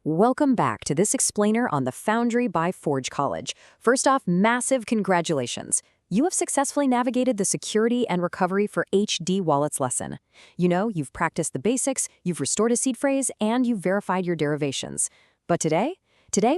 Welcome back to this explainer on the Foundry by Forge College. First off, massive congratulations. You have successfully navigated the security and recovery for HD wallets lesson. You know, you've practiced the basics, you've restored a seed phrase, and you've verified your derivations. But today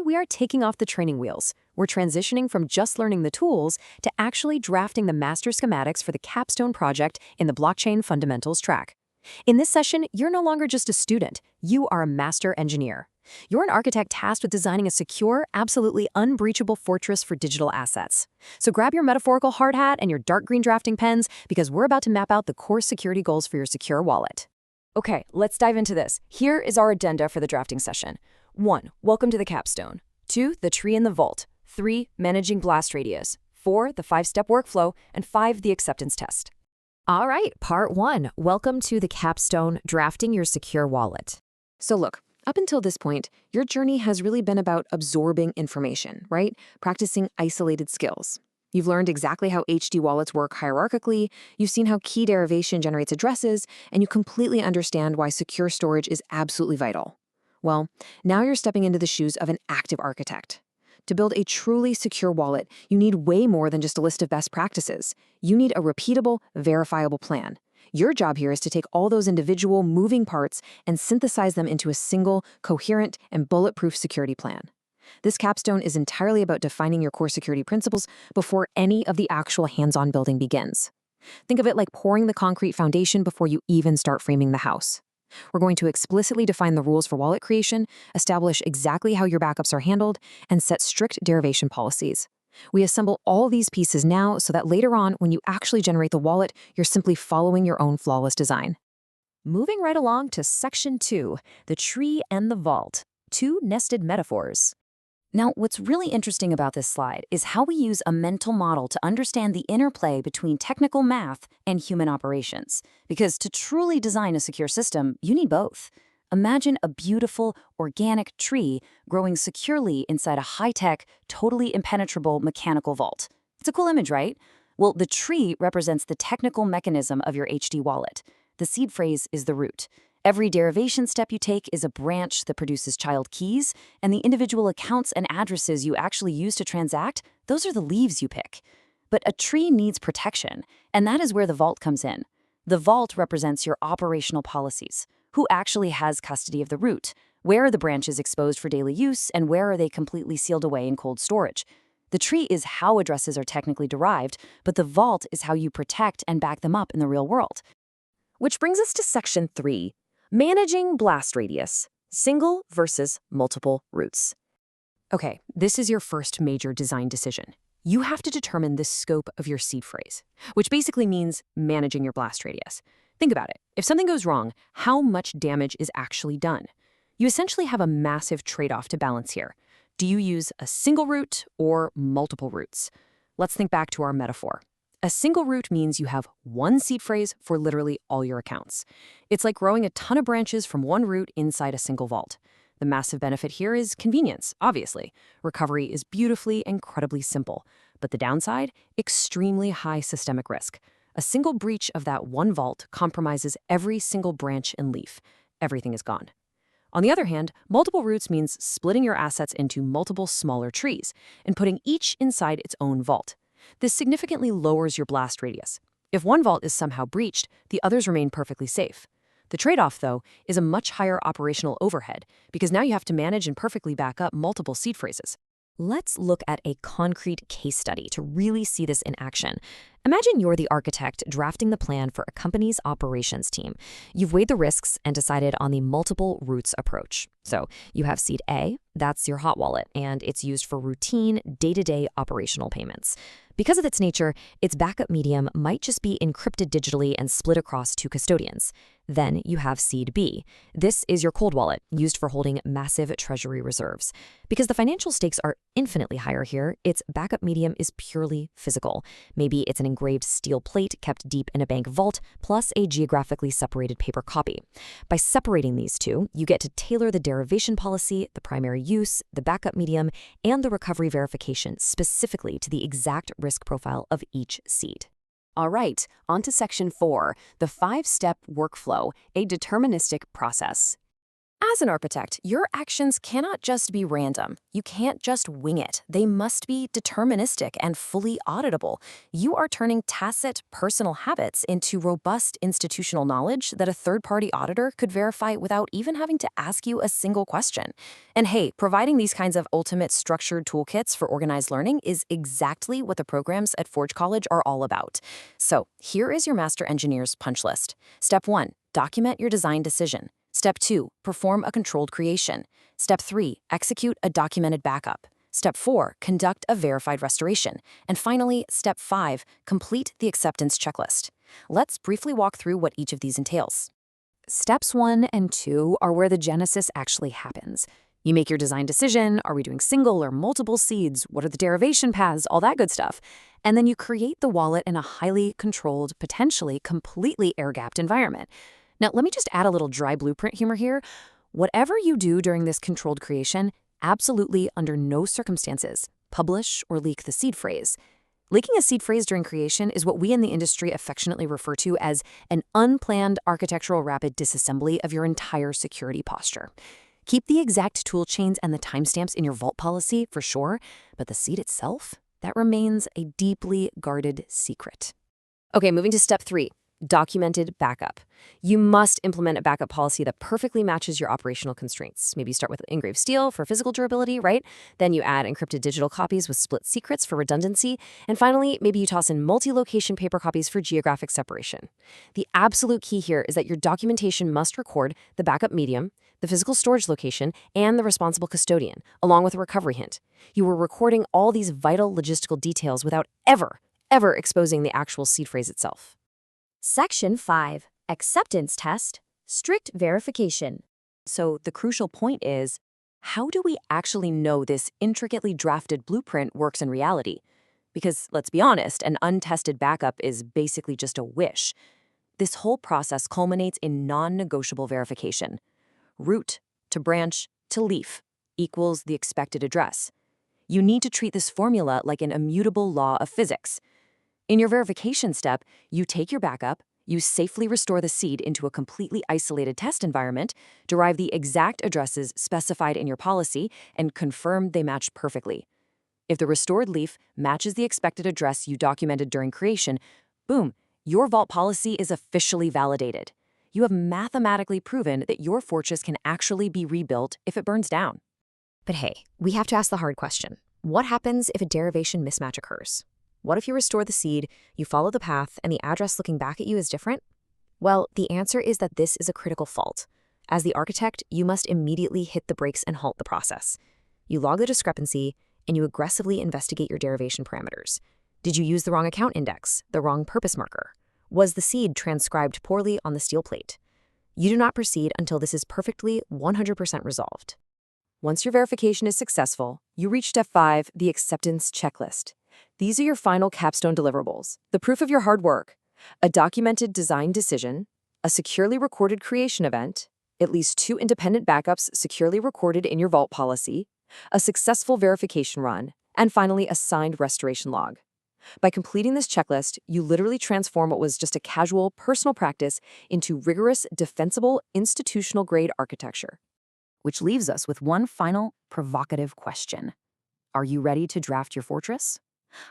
we are taking off the training wheels. We're transitioning from just learning the tools to actually drafting the master schematics for the Capstone project in the blockchain fundamentals track. In this session, you're no longer just a student, you are a master engineer. You're an architect tasked with designing a secure, absolutely unbreachable fortress for digital assets. So grab your metaphorical hard hat and your dark green drafting pens because we're about to map out the core security goals for your secure wallet. Okay, let's dive into this. Here is our addenda for the drafting session. 1. Welcome to the Capstone. 2. The tree in the vault. 3. Managing blast radius. 4. The 5-step workflow. And 5. The acceptance test. All right, part 1. Welcome to the Capstone, drafting your secure wallet. So look, up until this point, your journey has really been about absorbing information, right? Practicing isolated skills. You've learned exactly how HD wallets work hierarchically, you've seen how key derivation generates addresses, and you completely understand why secure storage is absolutely vital. Well, now you're stepping into the shoes of an active architect. To build a truly secure wallet, you need way more than just a list of best practices. You need a repeatable, verifiable plan. Your job here is to take all those individual moving parts and synthesize them into a single, coherent, and bulletproof security plan. This capstone is entirely about defining your core security principles before any of the actual hands-on building begins. Think of it like pouring the concrete foundation before you even start framing the house. We're going to explicitly define the rules for wallet creation, establish exactly how your backups are handled, and set strict derivation policies. We assemble all these pieces now so that later on, when you actually generate the wallet, you're simply following your own flawless design. Moving right along to Section 2, the tree and the vault, 2 nested metaphors. Now, what's really interesting about this slide is how we use a mental model to understand the interplay between technical math and human operations. Because to truly design a secure system, you need both. Imagine a beautiful, organic tree growing securely inside a high-tech, totally impenetrable mechanical vault. It's a cool image, right? Well, the tree represents the technical mechanism of your HD wallet. The seed phrase is the root. Every derivation step you take is a branch that produces child keys, and the individual accounts and addresses you actually use to transact, those are the leaves you pick. But a tree needs protection, and that is where the vault comes in. The vault represents your operational policies. Who actually has custody of the root? Where are the branches exposed for daily use, and where are they completely sealed away in cold storage? The tree is how addresses are technically derived, but the vault is how you protect and back them up in the real world. Which brings us to Section 3, managing blast radius, single versus multiple roots. Okay, this is your first major design decision. You have to determine the scope of your seed phrase, which basically means managing your blast radius. Think about it. If something goes wrong, how much damage is actually done? You essentially have a massive trade-off to balance here. Do you use a single root or multiple roots? Let's think back to our metaphor. A single root means you have one seed phrase for literally all your accounts. It's like growing a ton of branches from one root inside a single vault. The massive benefit here is convenience, obviously. Recovery is beautifully, incredibly simple. But the downside? Extremely high systemic risk. A single breach of that one vault compromises every single branch and leaf. Everything is gone. On the other hand, multiple roots means splitting your assets into multiple smaller trees and putting each inside its own vault. This significantly lowers your blast radius. If one vault is somehow breached, the others remain perfectly safe. The trade-off, though, is a much higher operational overhead because now you have to manage and perfectly back up multiple seed phrases. Let's look at a concrete case study to really see this in action. Imagine you're the architect drafting the plan for a company's operations team. You've weighed the risks and decided on the multiple roots approach. So you have seed A, that's your hot wallet, and it's used for routine, day-to-day operational payments. Because of its nature, its backup medium might just be encrypted digitally and split across 2 custodians. Then you have seed B. This is your cold wallet, used for holding massive treasury reserves. Because the financial stakes are infinitely higher here, its backup medium is purely physical. Maybe it's an engraved steel plate kept deep in a bank vault, plus a geographically separated paper copy. By separating these two, you get to tailor the derivation policy, the primary use, the backup medium, and the recovery verification specifically to the exact risk profile of each seed. All right, on to Section 4, the 5-step workflow, a deterministic process. As an architect, your actions cannot just be random. You can't just wing it. They must be deterministic and fully auditable. You are turning tacit personal habits into robust institutional knowledge that a third-party auditor could verify without even having to ask you a single question. And hey, providing these kinds of ultimate structured toolkits for organized learning is exactly what the programs at Forge College are all about. So here is your Master Engineer's punch list. Step 1, document your design decision. Step 2, perform a controlled creation. Step 3, execute a documented backup. Step 4, conduct a verified restoration. And finally, Step 5, complete the acceptance checklist. Let's briefly walk through what each of these entails. Steps 1 and 2 are where the genesis actually happens. You make your design decision, are we doing single or multiple seeds, what are the derivation paths, all that good stuff. And then you create the wallet in a highly controlled, potentially completely air-gapped environment. Now, let me just add a little dry blueprint humor here. Whatever you do during this controlled creation, absolutely under no circumstances, publish or leak the seed phrase. Leaking a seed phrase during creation is what we in the industry affectionately refer to as an unplanned architectural rapid disassembly of your entire security posture. Keep the exact tool chains and the timestamps in your vault policy for sure, but the seed itself, that remains a deeply guarded secret. Okay, moving to step 3. Documented backup. You must implement a backup policy that perfectly matches your operational constraints. Maybe you start with engraved steel for physical durability, right? Then you add encrypted digital copies with split secrets for redundancy. And finally, maybe you toss in multi-location paper copies for geographic separation. The absolute key here is that your documentation must record the backup medium, the physical storage location, and the responsible custodian, along with a recovery hint. You are recording all these vital logistical details without ever exposing the actual seed phrase itself. Section 5, Acceptance Test, Strict Verification. So the crucial point is, how do we actually know this intricately drafted blueprint works in reality? Because let's be honest, an untested backup is basically just a wish. This whole process culminates in non-negotiable verification. Root to branch to leaf equals the expected address. You need to treat this formula like an immutable law of physics. In your verification step, you take your backup, you safely restore the seed into a completely isolated test environment, derive the exact addresses specified in your policy, and confirm they match perfectly. If the restored leaf matches the expected address you documented during creation, boom, your vault policy is officially validated. You have mathematically proven that your fortress can actually be rebuilt if it burns down. But hey, we have to ask the hard question. What happens if a derivation mismatch occurs? What if you restore the seed, you follow the path, and the address looking back at you is different? Well, the answer is that this is a critical fault. As the architect, you must immediately hit the brakes and halt the process. You log the discrepancy, and you aggressively investigate your derivation parameters. Did you use the wrong account index, the wrong purpose marker? Was the seed transcribed poorly on the steel plate? You do not proceed until this is perfectly 100% resolved. Once your verification is successful, you reach step 5, the acceptance checklist. These are your final capstone deliverables, the proof of your hard work, a documented design decision, a securely recorded creation event, at least 2 independent backups securely recorded in your vault policy, a successful verification run, and finally a signed restoration log. By completing this checklist, you literally transform what was just a casual, personal practice into rigorous, defensible, institutional-grade architecture. Which leaves us with one final, provocative question. Are you ready to draft your fortress?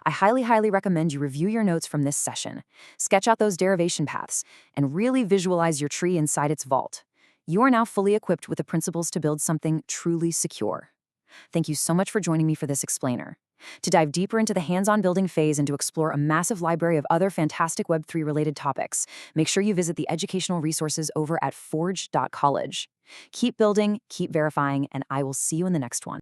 I highly recommend you review your notes from this session, sketch out those derivation paths, and really visualize your tree inside its vault. You are now fully equipped with the principles to build something truly secure. Thank you so much for joining me for this explainer. To dive deeper into the hands-on building phase and to explore a massive library of other fantastic Web3 related topics, make sure you visit the educational resources over at forge.college. Keep building, keep verifying, and I will see you in the next one.